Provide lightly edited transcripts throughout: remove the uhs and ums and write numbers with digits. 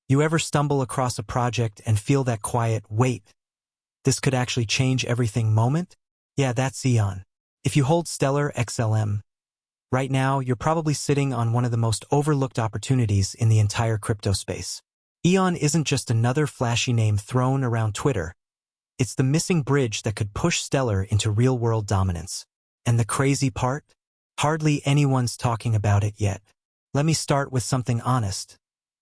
You ever stumble across a project and feel that quiet, wait, this could actually change everything moment? Yeah, that's AEON. If you hold Stellar XLM, right now you're probably sitting on one of the most overlooked opportunities in the entire crypto space. AEON isn't just another flashy name thrown around Twitter. It's the missing bridge that could push Stellar into real-world dominance. And the crazy part? Hardly anyone's talking about it yet. Let me start with something honest.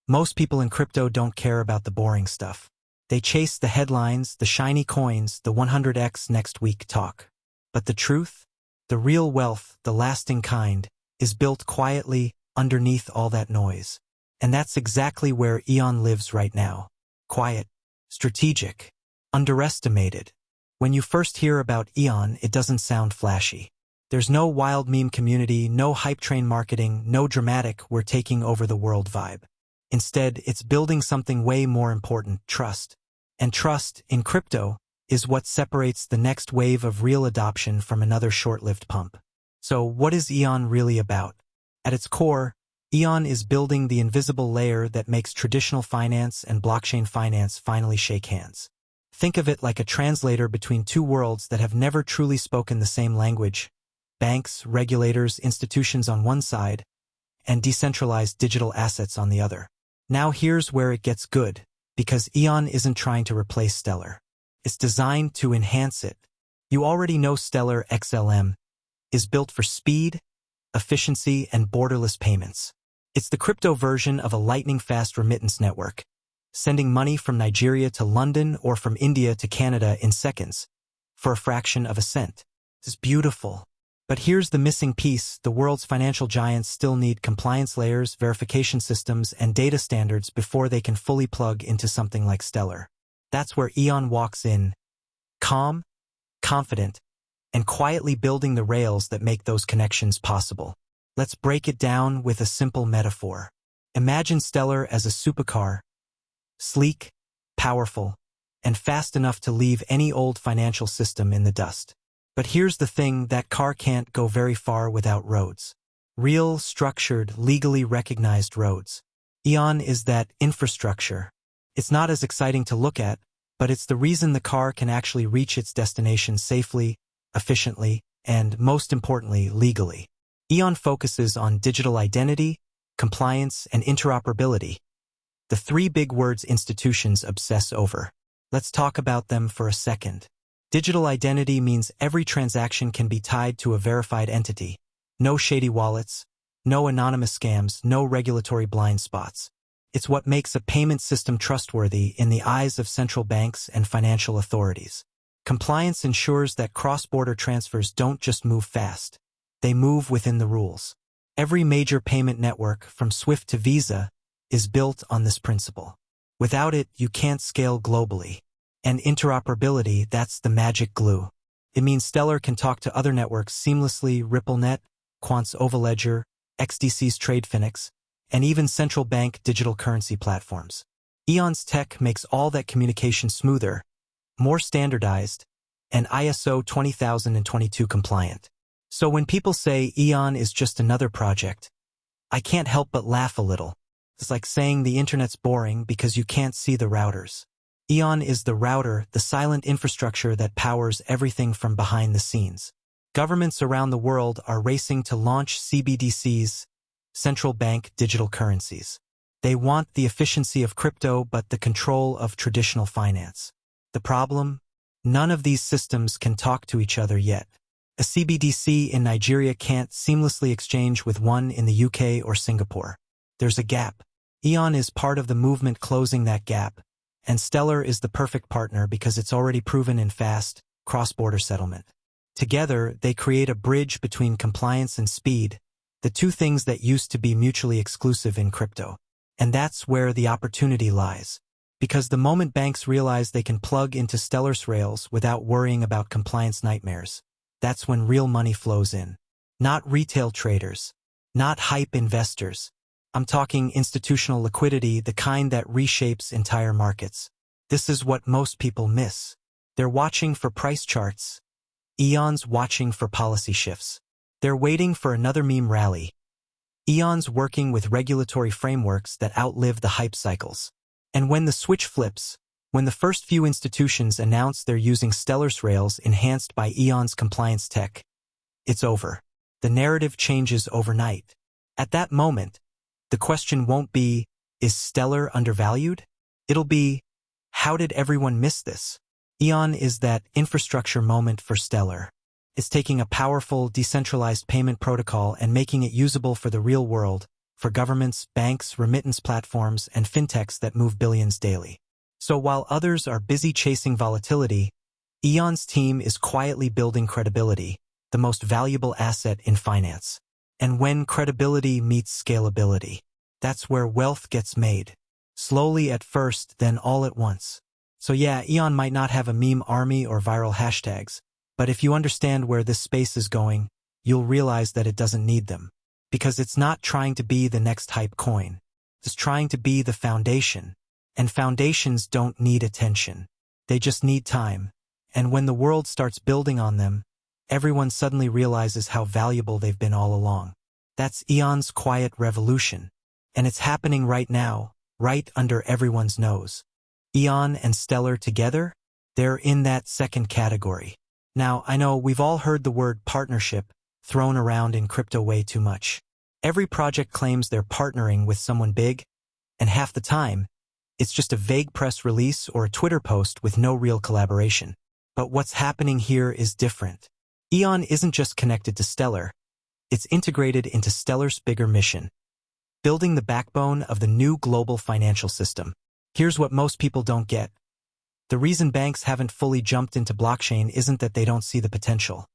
Most people in crypto don't care about the boring stuff. They chase the headlines, the shiny coins, the 100x next week talk. But the truth? The real wealth, the lasting kind, is built quietly underneath all that noise. And that's exactly where AEON lives right now. Quiet, strategic, underestimated. When you first hear about AEON, it doesn't sound flashy. There's no wild meme community, no hype train marketing, no dramatic "we're taking over the world" vibe. Instead, it's building something way more important: trust. And trust, in crypto, is what separates the next wave of real adoption from another short-lived pump. So what is AEON really about? At its core, AEON is building the invisible layer that makes traditional finance and blockchain finance finally shake hands. Think of it like a translator between two worlds that have never truly spoken the same language: banks, regulators, institutions on one side, and decentralized digital assets on the other. Now here's where it gets good, because AEON isn't trying to replace Stellar. It's designed to enhance it. You already know Stellar XLM is built for speed, efficiency, and borderless payments. It's the crypto version of a lightning-fast remittance network, sending money from Nigeria to London or from India to Canada in seconds, for a fraction of a cent. It's beautiful. But here's the missing piece: the world's financial giants still need compliance layers, verification systems, and data standards before they can fully plug into something like Stellar. That's where AEON walks in, calm, confident, and quietly building the rails that make those connections possible. Let's break it down with a simple metaphor. Imagine Stellar as a supercar, sleek, powerful, and fast enough to leave any old financial system in the dust. But here's the thing: that car can't go very far without roads. Real, structured, legally recognized roads. AEON is that infrastructure. It's not as exciting to look at, but it's the reason the car can actually reach its destination safely, efficiently, and, most importantly, legally. AEON focuses on digital identity, compliance, and interoperability, the three big words institutions obsess over. Let's talk about them for a second. Digital identity means every transaction can be tied to a verified entity. No shady wallets, no anonymous scams, no regulatory blind spots. It's what makes a payment system trustworthy in the eyes of central banks and financial authorities. Compliance ensures that cross-border transfers don't just move fast. They move within the rules. Every major payment network, from SWIFT to Visa, is built on this principle. Without it, you can't scale globally. And interoperability, that's the magic glue. It means Stellar can talk to other networks seamlessly: RippleNet, Quant's Ledger, XDC's TradeFinex, and even central bank digital currency platforms. AEON's tech makes all that communication smoother, more standardized, and ISO 20022 compliant. So when people say AEON is just another project, I can't help but laugh a little. It's like saying the internet's boring because you can't see the routers. AEON is the router, the silent infrastructure that powers everything from behind the scenes. Governments around the world are racing to launch CBDCs, central bank digital currencies. They want the efficiency of crypto but the control of traditional finance. The problem? None of these systems can talk to each other yet. A CBDC in Nigeria can't seamlessly exchange with one in the UK or Singapore. There's a gap. AEON is part of the movement closing that gap, and Stellar is the perfect partner because it's already proven in fast, cross-border settlement. Together, they create a bridge between compliance and speed, the two things that used to be mutually exclusive in crypto. And that's where the opportunity lies. Because the moment banks realize they can plug into Stellar's rails without worrying about compliance nightmares, that's when real money flows in. Not retail traders, not hype investors. I'm talking institutional liquidity, the kind that reshapes entire markets. This is what most people miss. They're watching for price charts. AEON's watching for policy shifts. They're waiting for another meme rally. AEON's working with regulatory frameworks that outlive the hype cycles. And when the switch flips, when the first few institutions announce they're using Stellar's rails enhanced by AEON's compliance tech, it's over. The narrative changes overnight. At that moment, the question won't be, is Stellar undervalued? It'll be, how did everyone miss this? AEON is that infrastructure moment for Stellar. It's taking a powerful, decentralized payment protocol and making it usable for the real world, for governments, banks, remittance platforms, and fintechs that move billions daily. So while others are busy chasing volatility, AEON's team is quietly building credibility, the most valuable asset in finance. And when credibility meets scalability, that's where wealth gets made. Slowly at first, then all at once. So yeah, AEON might not have a meme army or viral hashtags, but if you understand where this space is going, you'll realize that it doesn't need them. Because it's not trying to be the next hype coin. It's trying to be the foundation. And foundations don't need attention. They just need time. And when the world starts building on them, everyone suddenly realizes how valuable they've been all along. That's AEON's quiet revolution. And it's happening right now, right under everyone's nose. AEON and Stellar together, they're in that second category. Now, I know we've all heard the word partnership thrown around in crypto way too much. Every project claims they're partnering with someone big, and half the time, it's just a vague press release or a Twitter post with no real collaboration. But what's happening here is different. AEON isn't just connected to Stellar, it's integrated into Stellar's bigger mission, building the backbone of the new global financial system. Here's what most people don't get. The reason banks haven't fully jumped into blockchain isn't that they don't see the potential.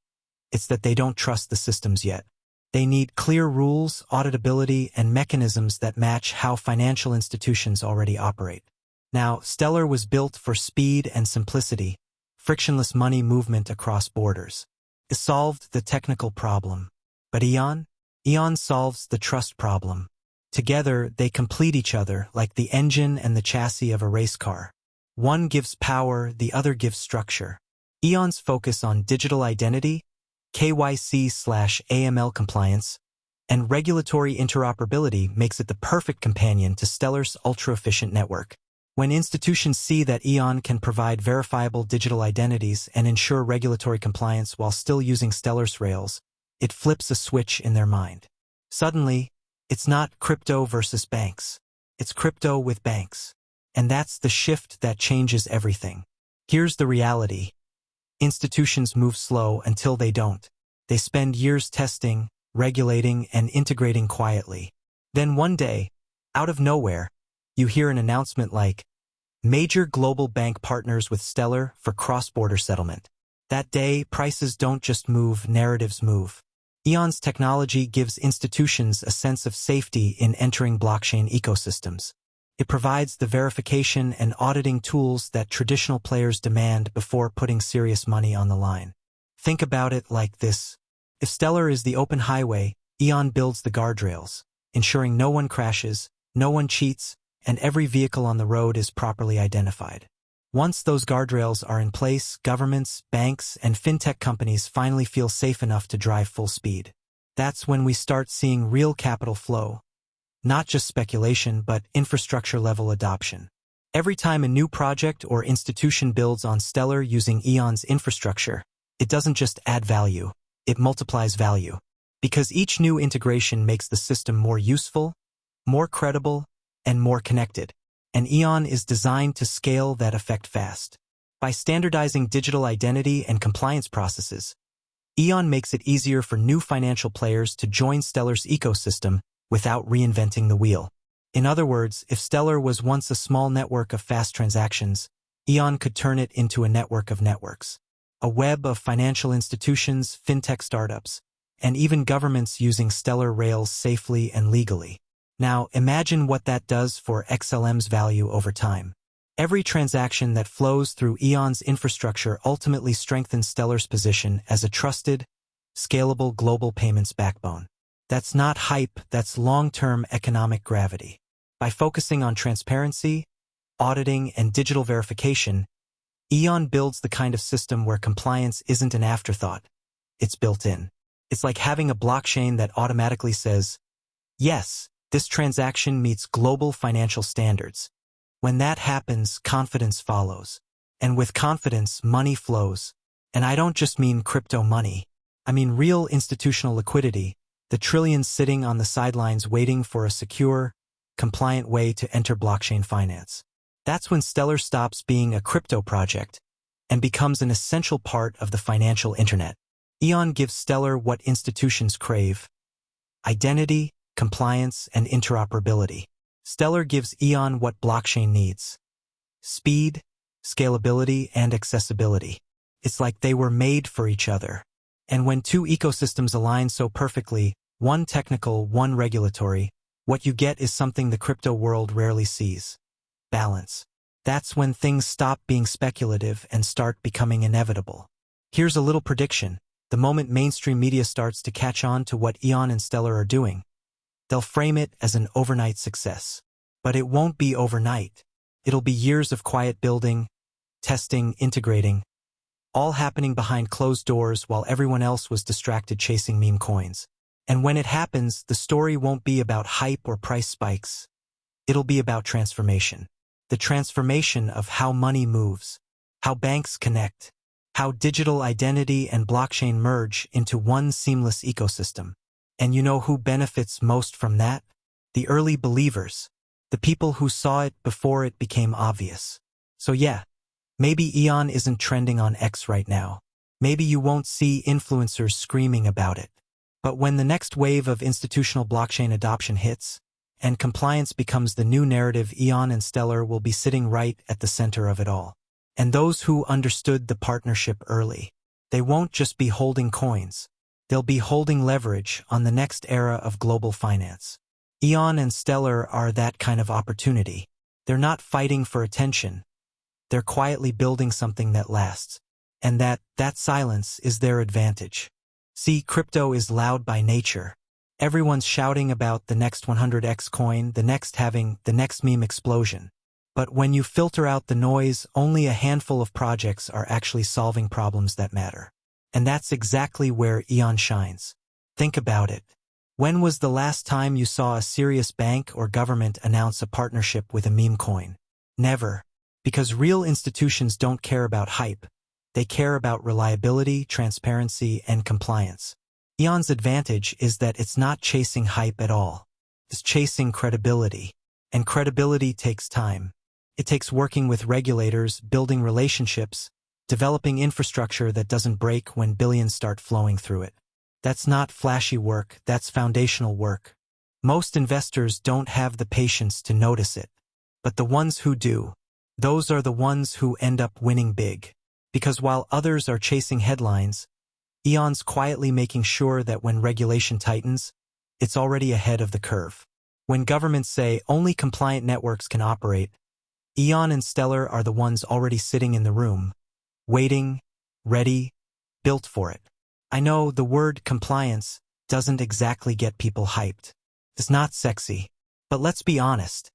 It's that they don't trust the systems yet. They need clear rules, auditability, and mechanisms that match how financial institutions already operate. Now, Stellar was built for speed and simplicity, frictionless money movement across borders. It solved the technical problem. But AEON? AEON solves the trust problem. Together, they complete each other like the engine and the chassis of a race car. One gives power, the other gives structure. AEON's focus on digital identity, KYC/AML compliance, and regulatory interoperability makes it the perfect companion to Stellar's ultra-efficient network. When institutions see that AEON can provide verifiable digital identities and ensure regulatory compliance while still using Stellar's rails, it flips a switch in their mind. Suddenly, it's not crypto versus banks. It's crypto with banks. And that's the shift that changes everything. Here's the reality. Institutions move slow until they don't. They spend years testing, regulating, and integrating quietly. Then one day, out of nowhere, you hear an announcement like, major global bank partners with Stellar for cross-border settlement. That day, prices don't just move, narratives move. AEON's technology gives institutions a sense of safety in entering blockchain ecosystems. It provides the verification and auditing tools that traditional players demand before putting serious money on the line. Think about it like this. If Stellar is the open highway, AEON builds the guardrails, ensuring no one crashes, no one cheats, and every vehicle on the road is properly identified. Once those guardrails are in place, governments, banks, and fintech companies finally feel safe enough to drive full speed. That's when we start seeing real capital flow. Not just speculation, but infrastructure-level adoption. Every time a new project or institution builds on Stellar using AEON's infrastructure, it doesn't just add value, it multiplies value. Because each new integration makes the system more useful, more credible, and more connected. And AEON is designed to scale that effect fast. By standardizing digital identity and compliance processes, AEON makes it easier for new financial players to join Stellar's ecosystem without reinventing the wheel. In other words, if Stellar was once a small network of fast transactions, AEON could turn it into a network of networks. A web of financial institutions, fintech startups, and even governments using Stellar rails safely and legally. Now, imagine what that does for XLM's value over time. Every transaction that flows through AEON's infrastructure ultimately strengthens Stellar's position as a trusted, scalable global payments backbone. That's not hype, that's long-term economic gravity. By focusing on transparency, auditing, and digital verification, AEON builds the kind of system where compliance isn't an afterthought, it's built in. It's like having a blockchain that automatically says, yes, this transaction meets global financial standards, When that happens, confidence follows. And with confidence, money flows. And I don't just mean crypto money. I mean real institutional liquidity, the trillions sitting on the sidelines waiting for a secure, compliant way to enter blockchain finance. That's when Stellar stops being a crypto project and becomes an essential part of the financial internet. AEON gives Stellar what institutions crave: identity, compliance, and interoperability. Stellar gives AEON what blockchain needs: speed, scalability, and accessibility. It's like they were made for each other. And when two ecosystems align so perfectly, one technical, one regulatory, what you get is something the crypto world rarely sees: balance. That's when things stop being speculative and start becoming inevitable. Here's a little prediction. The moment mainstream media starts to catch on to what AEON and Stellar are doing, they'll frame it as an overnight success. But it won't be overnight. It'll be years of quiet building, testing, integrating, all happening behind closed doors while everyone else was distracted chasing meme coins. And when it happens, the story won't be about hype or price spikes. It'll be about transformation. The transformation of how money moves, how banks connect, how digital identity and blockchain merge into one seamless ecosystem. And you know who benefits most from that? The early believers, the people who saw it before it became obvious. So yeah, maybe AEON isn't trending on X right now. Maybe you won't see influencers screaming about it. But when the next wave of institutional blockchain adoption hits, and compliance becomes the new narrative, AEON and Stellar will be sitting right at the center of it all. And those who understood the partnership early, they won't just be holding coins. They'll be holding leverage on the next era of global finance. AEON and Stellar are that kind of opportunity. They're not fighting for attention. They're quietly building something that lasts. And that silence is their advantage. See, crypto is loud by nature. Everyone's shouting about the next 100x coin, the next halving, the next meme explosion. But when you filter out the noise, only a handful of projects are actually solving problems that matter. And that's exactly where AEON shines. Think about it. When was the last time you saw a serious bank or government announce a partnership with a meme coin? Never. Because real institutions don't care about hype. They care about reliability, transparency, and compliance. AEON's advantage is that it's not chasing hype at all. It's chasing credibility. And credibility takes time. It takes working with regulators, building relationships, developing infrastructure that doesn't break when billions start flowing through it. That's not flashy work, that's foundational work. Most investors don't have the patience to notice it. But the ones who do, those are the ones who end up winning big. Because while others are chasing headlines, AEON's quietly making sure that when regulation tightens, it's already ahead of the curve. When governments say only compliant networks can operate, AEON and Stellar are the ones already sitting in the room, waiting, ready, built for it. I know the word compliance doesn't exactly get people hyped. It's not sexy. But let's be honest.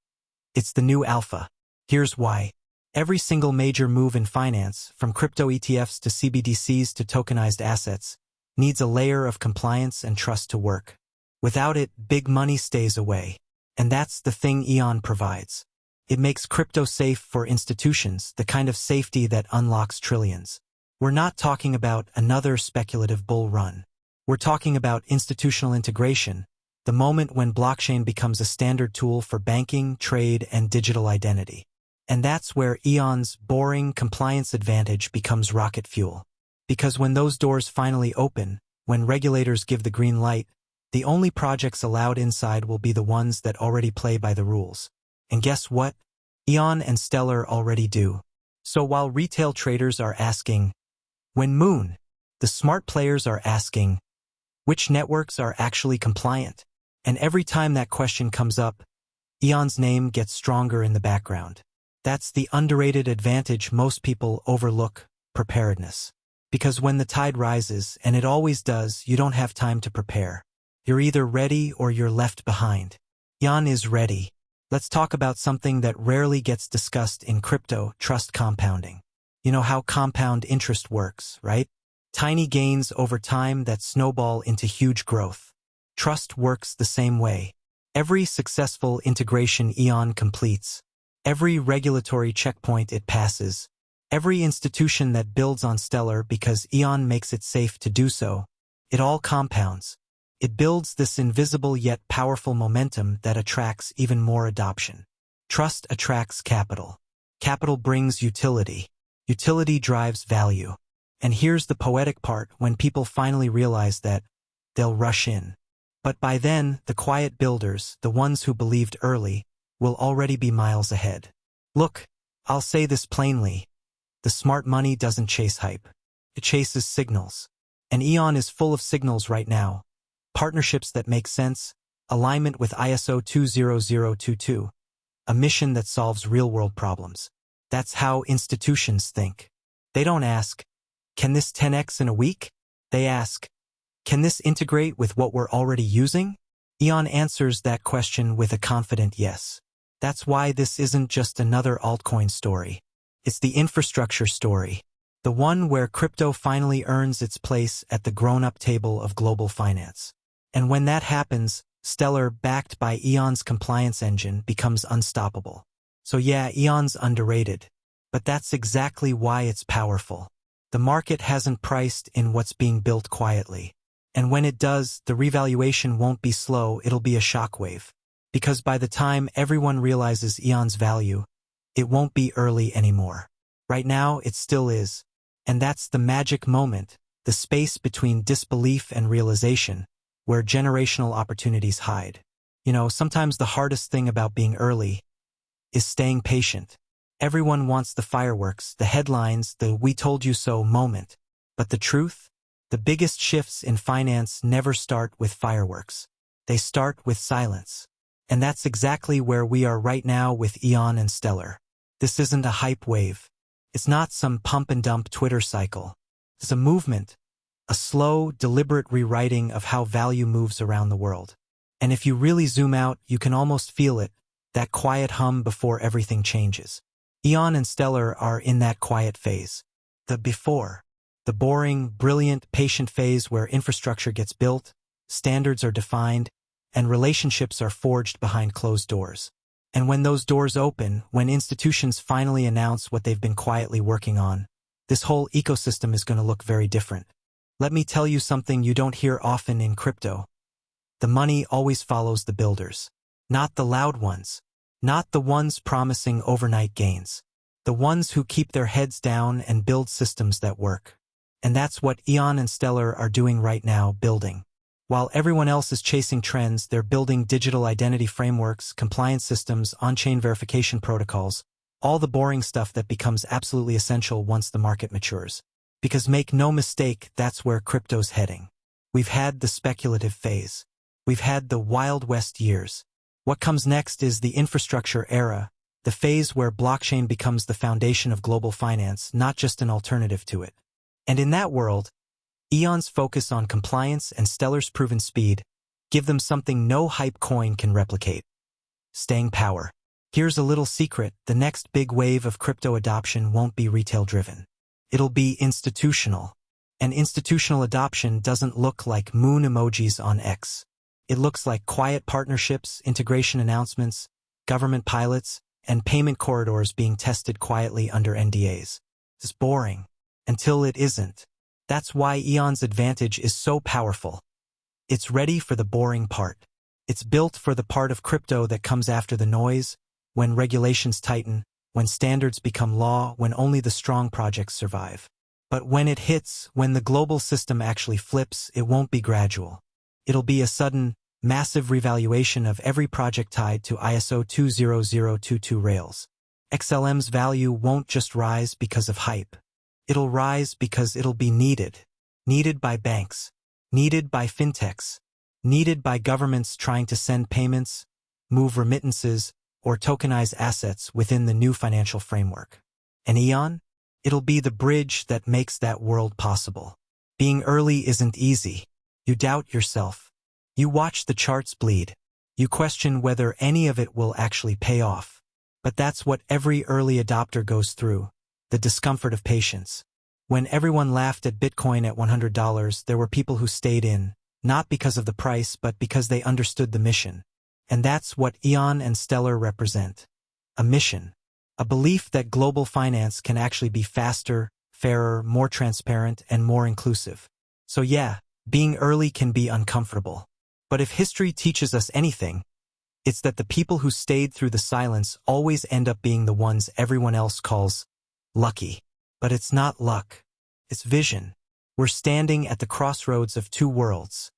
It's the new alpha. Here's why. Every single major move in finance, from crypto ETFs to CBDCs to tokenized assets, needs a layer of compliance and trust to work. Without it, big money stays away. And that's the thing AEON provides. It makes crypto safe for institutions, the kind of safety that unlocks trillions. We're not talking about another speculative bull run. We're talking about institutional integration, the moment when blockchain becomes a standard tool for banking, trade, and digital identity. And that's where AEON's boring compliance advantage becomes rocket fuel. Because when those doors finally open, when regulators give the green light, the only projects allowed inside will be the ones that already play by the rules. And guess what? AEON and Stellar already do. So while retail traders are asking, when moon, the smart players are asking, which networks are actually compliant? And every time that question comes up, AEON's name gets stronger in the background. That's the underrated advantage most people overlook: preparedness. Because when the tide rises, and it always does, you don't have time to prepare. You're either ready or you're left behind. AEON is ready. Let's talk about something that rarely gets discussed in crypto: trust compounding. You know how compound interest works, right? Tiny gains over time that snowball into huge growth. Trust works the same way. Every successful integration AEON completes, Every regulatory checkpoint it passes, every institution that builds on Stellar because AEON makes it safe to do so, it all compounds. It builds this invisible yet powerful momentum that attracts even more adoption. Trust attracts capital. Capital brings utility. Utility drives value. And here's the poetic part: when people finally realize that, they'll rush in. But by then, the quiet builders, the ones who believed early, will already be miles ahead. Look, I'll say this plainly. The smart money doesn't chase hype. It chases signals. And AEON is full of signals right now. Partnerships that make sense, alignment with ISO 20022, a mission that solves real-world problems. That's how institutions think. They don't ask, can this 10x in a week? They ask, can this integrate with what we're already using? AEON answers that question with a confident yes. That's why this isn't just another altcoin story. It's the infrastructure story. The one where crypto finally earns its place at the grown-up table of global finance. And when that happens, Stellar, backed by AEON's compliance engine, becomes unstoppable. So yeah, AEON's underrated. But that's exactly why it's powerful. The market hasn't priced in what's being built quietly. And when it does, the revaluation won't be slow, it'll be a shockwave. Because by the time everyone realizes AEON's value, it won't be early anymore. Right now, it still is. And that's the magic moment, the space between disbelief and realization, where generational opportunities hide. You know, sometimes the hardest thing about being early is staying patient. Everyone wants the fireworks, the headlines, the "we told you so" moment. But the truth? The biggest shifts in finance never start with fireworks. They start with silence. And that's exactly where we are right now with AEON and Stellar. This isn't a hype wave. It's not some pump-and-dump Twitter cycle. It's a movement, a slow, deliberate rewriting of how value moves around the world. And if you really zoom out, you can almost feel it, that quiet hum before everything changes. AEON and Stellar are in that quiet phase. The before. The boring, brilliant, patient phase where infrastructure gets built, standards are defined, and relationships are forged behind closed doors. And when those doors open, when institutions finally announce what they've been quietly working on, this whole ecosystem is going to look very different. Let me tell you something you don't hear often in crypto. The money always follows the builders. Not the loud ones. Not the ones promising overnight gains. The ones who keep their heads down and build systems that work. And that's what AEON and Stellar are doing right now, building. While everyone else is chasing trends, they're building digital identity frameworks, compliance systems, on-chain verification protocols, all the boring stuff that becomes absolutely essential once the market matures. Because make no mistake, that's where crypto's heading. We've had the speculative phase. We've had the Wild West years. What comes next is the infrastructure era, the phase where blockchain becomes the foundation of global finance, not just an alternative to it. And in that world, AEON's focus on compliance and Stellar's proven speed give them something no hype coin can replicate: staying power. Here's a little secret: the next big wave of crypto adoption won't be retail-driven. It'll be institutional. And institutional adoption doesn't look like moon emojis on X. It looks like quiet partnerships, integration announcements, government pilots, and payment corridors being tested quietly under NDAs. It's boring. Until it isn't. That's why AEON's advantage is so powerful. It's ready for the boring part. It's built for the part of crypto that comes after the noise, when regulations tighten, when standards become law, when only the strong projects survive. But when it hits, when the global system actually flips, it won't be gradual. It'll be a sudden, massive revaluation of every project tied to ISO 20022 rails. XLM's value won't just rise because of hype. It'll rise because it'll be needed. Needed by banks. Needed by fintechs. Needed by governments trying to send payments, move remittances, or tokenize assets within the new financial framework. And AEON? It'll be the bridge that makes that world possible. Being early isn't easy. You doubt yourself. You watch the charts bleed. You question whether any of it will actually pay off. But that's what every early adopter goes through. The discomfort of patience. When everyone laughed at Bitcoin at $100, there were people who stayed in, not because of the price but because they understood the mission. And that's what AEON and Stellar represent. a mission, a belief that global finance can actually be faster, fairer, more transparent, and more inclusive. So yeah, being early can be uncomfortable. But if history teaches us anything, it's that the people who stayed through the silence always end up being the ones everyone else calls lucky. But it's not luck. It's vision. We're standing at the crossroads of two worlds,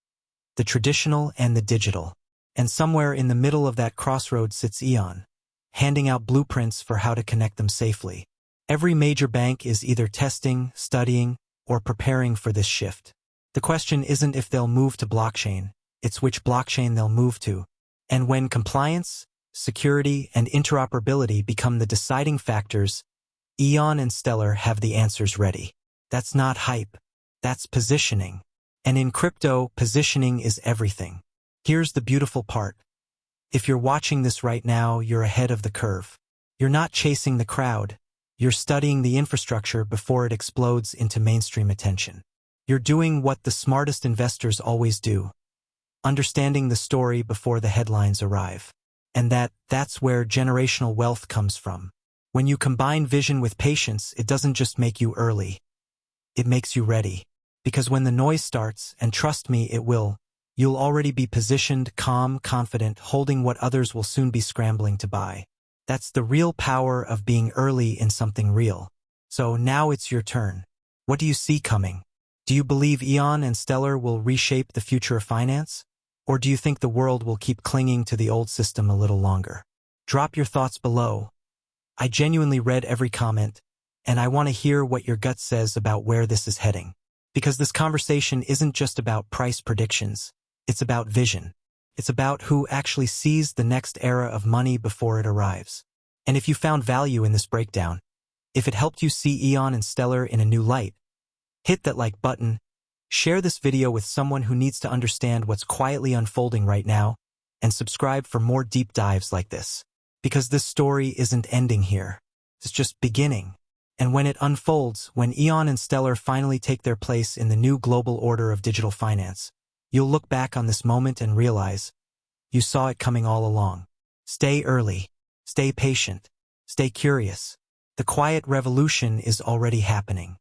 the traditional and the digital. And somewhere in the middle of that crossroad sits AEON, handing out blueprints for how to connect them safely. Every major bank is either testing, studying, or preparing for this shift. The question isn't if they'll move to blockchain, it's which blockchain they'll move to. And when compliance, security, and interoperability become the deciding factors, AEON and Stellar have the answers ready. That's not hype. That's positioning. And in crypto, positioning is everything. Here's the beautiful part. If you're watching this right now, you're ahead of the curve. You're not chasing the crowd. You're studying the infrastructure before it explodes into mainstream attention. You're doing what the smartest investors always do, understanding the story before the headlines arrive. And that's where generational wealth comes from. When you combine vision with patience, it doesn't just make you early. It makes you ready. Because when the noise starts, and trust me, it will, you'll already be positioned, calm, confident, holding what others will soon be scrambling to buy. That's the real power of being early in something real. So now it's your turn. What do you see coming? Do you believe AEON and Stellar will reshape the future of finance? Or do you think the world will keep clinging to the old system a little longer? Drop your thoughts below. I genuinely read every comment, and I want to hear what your gut says about where this is heading. Because this conversation isn't just about price predictions, it's about vision. It's about who actually sees the next era of money before it arrives. And if you found value in this breakdown, if it helped you see AEON and Stellar in a new light, hit that like button, share this video with someone who needs to understand what's quietly unfolding right now, and subscribe for more deep dives like this. Because this story isn't ending here. It's just beginning. And when it unfolds, when AEON and Stellar finally take their place in the new global order of digital finance, you'll look back on this moment and realize you saw it coming all along. Stay early. Stay patient. Stay curious. The quiet revolution is already happening.